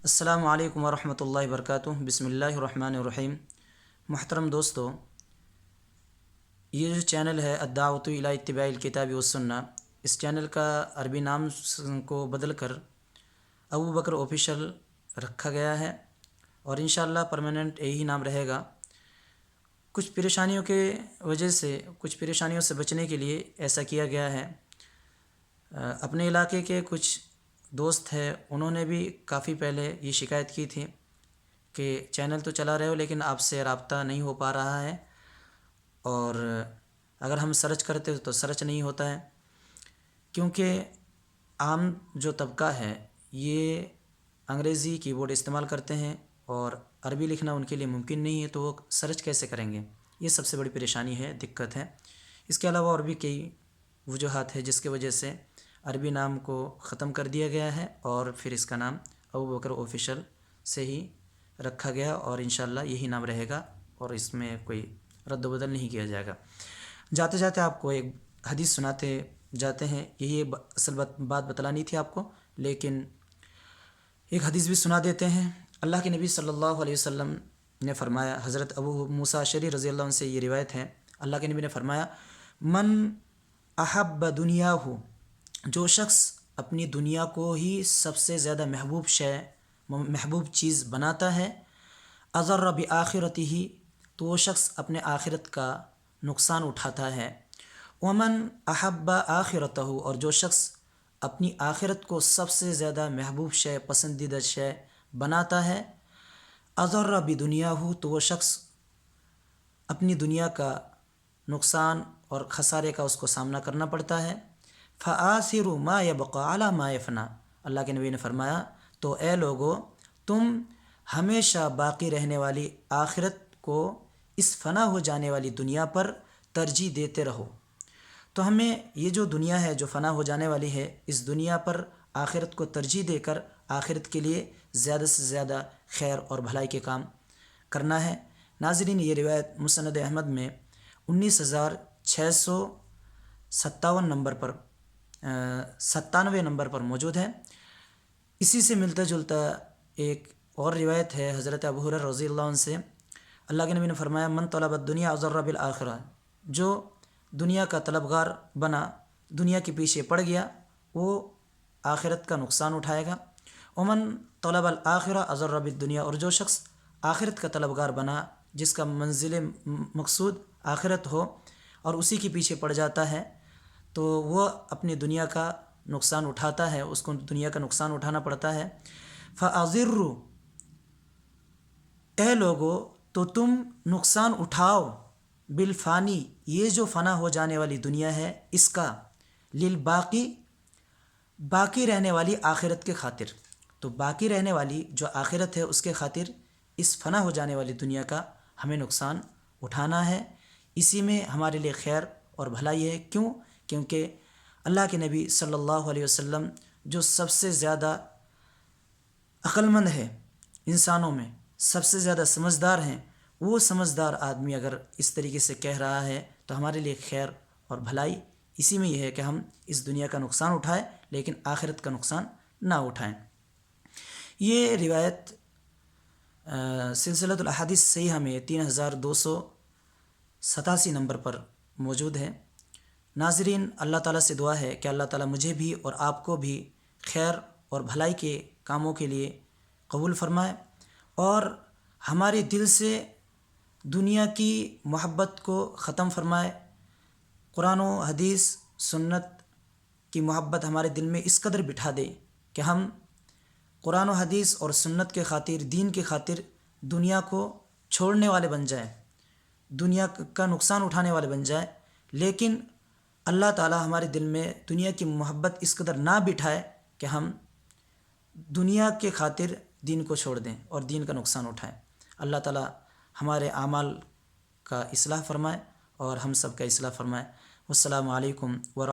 السلام علیکم ورحمۃ اللہ وبرکاتہ۔ بسم اللہ الرحمن الرحیم۔ محترم دوستو، یہ جو چینل ہے الدعوۃ الی اتباع الکتاب والسنہ، اس چینل کا عربی نام کو بدل کر ابو بکر آفیشل رکھا گیا ہے اور انشاءاللہ پرماننٹ یہی نام رہے گا۔ کچھ پریشانیوں کے وجہ سے کچھ پریشانیوں سے بچنے کے لیے ایسا کیا گیا ہے۔ اپنے علاقے کے کچھ دوست ہیں، انہوں نے بھی کافی پہلے یہ شکایت کی تھی کہ چینل تو چلا رہے ہو لیکن آپ سے رابطہ نہیں ہو پا رہا ہے، اور اگر ہم سرچ کرتے تو سرچ نہیں ہوتا ہے، کیونکہ عام جو طبقہ ہے یہ انگریزی کی بورڈ استعمال کرتے ہیں اور عربی لکھنا ان کے لیے ممکن نہیں ہے، تو وہ سرچ کیسے کریں گے؟ یہ سب سے بڑی پریشانی ہے، دقت ہے۔ اس کے علاوہ اور بھی کئی وجوہات ہیں جس کی وجہ سے عربی نام کو ختم کر دیا گیا ہے اور پھر اس کا نام ابو بکر آفیشل سے ہی رکھا گیا، اور انشاءاللہ یہی نام رہے گا اور اس میں کوئی رد و بدل نہیں کیا جائے گا۔ جاتے جاتے آپ کو ایک حدیث سناتے جاتے ہیں، یہی اصل بات بتلانی تھی آپ کو، لیکن ایک حدیث بھی سنا دیتے ہیں۔ اللہ کے نبی صلی اللہ علیہ وسلم نے فرمایا، حضرت ابو موسیٰ اشعری رضی اللہ عنہ سے یہ روایت ہے، اللہ کے نبی نے فرمایا، من احب دنیاہ، جو شخص اپنی دنیا کو ہی سب سے زیادہ محبوب چیز بناتا ہے، اضر بآخرتہ، تو وہ شخص اپنے آخرت کا نقصان اٹھاتا ہے۔ ومن احب آخرتہ، اور جو شخص اپنی آخرت کو سب سے زیادہ محبوب پسندیدہ شے بناتا ہے، اضر بدنیاہ، تو وہ شخص اپنی دنیا کا نقصان اور خسارے کا اس کو سامنا کرنا پڑتا ہے۔ فآثروا ما يبقى على ما يفنى، اللہ کے نبی نے فرمایا، تو اے لوگو، تم ہمیشہ باقی رہنے والی آخرت کو اس فنا ہو جانے والی دنیا پر ترجیح دیتے رہو۔ تو ہمیں یہ جو دنیا ہے جو فنا ہو جانے والی ہے، اس دنیا پر آخرت کو ترجیح دے کر آخرت کے لیے زیادہ سے زیادہ خیر اور بھلائی کے کام کرنا ہے۔ ناظرین، یہ روایت مسند احمد میں 19,657 نمبر پر 97 نمبر پر موجود ہے۔ اسی سے ملتا جلتا ایک اور روایت ہے حضرت ابو ہریرہ رضی اللہ عنہ سے، اللہ کے نبی نے فرمایا، من طلب الدنیا اضر بالآخرہ، جو دنیا کا طلبگار بنا، دنیا کے پیچھے پڑ گیا، وہ آخرت کا نقصان اٹھائے گا۔ ومن طلب الآخرہ اضر بالدنیا، اور جو شخص آخرت کا طلبگار بنا، جس کا منزل مقصود آخرت ہو اور اسی کے پیچھے پڑ جاتا ہے، تو وہ اپنی دنیا کا نقصان اٹھاتا ہے، اس کو دنیا کا نقصان اٹھانا پڑتا ہے۔ فَأَضِرُّوا، اے لوگو، تو تم نقصان اٹھاؤ، بالفانی، یہ جو فنا ہو جانے والی دنیا ہے اس کا، للباقی، باقی رہنے والی آخرت کے خاطر، تو باقی رہنے والی جو آخرت ہے اس کے خاطر اس فنا ہو جانے والی دنیا کا ہمیں نقصان اٹھانا ہے۔ اسی میں ہمارے لیے خیر اور بھلائی ہے۔ کیوں؟ کیونکہ اللہ کے نبی صلی اللہ علیہ وسلم جو سب سے زیادہ عقل مند ہے، انسانوں میں سب سے زیادہ سمجھدار ہیں، وہ سمجھدار آدمی اگر اس طریقے سے کہہ رہا ہے تو ہمارے لیے خیر اور بھلائی اسی میں یہ ہے کہ ہم اس دنیا کا نقصان اٹھائیں لیکن آخرت کا نقصان نہ اٹھائیں۔ یہ روایت سلسلۃ الاحادیث صحیحہ میں 3287 نمبر پر موجود ہے۔ ناظرین، اللہ تعالیٰ سے دعا ہے کہ اللہ تعالیٰ مجھے بھی اور آپ کو بھی خیر اور بھلائی کے کاموں کے لیے قبول فرمائے اور ہمارے دل سے دنیا کی محبت کو ختم فرمائے۔ قرآن و حدیث سنت کی محبت ہمارے دل میں اس قدر بٹھا دے کہ ہم قرآن و حدیث اور سنت کے خاطر، دین کے خاطر دنیا کو چھوڑنے والے بن جائیں، دنیا کا نقصان اٹھانے والے بن جائیں، لیکن اللہ تعالیٰ ہمارے دل میں دنیا کی محبت اس قدر نہ بٹھائے کہ ہم دنیا کے خاطر دین کو چھوڑ دیں اور دین کا نقصان اٹھائیں۔ اللہ تعالیٰ ہمارے اعمال کا اصلاح فرمائے اور ہم سب کا اصلاح فرمائے۔ والسلام علیکم ورحمۃ اللہ۔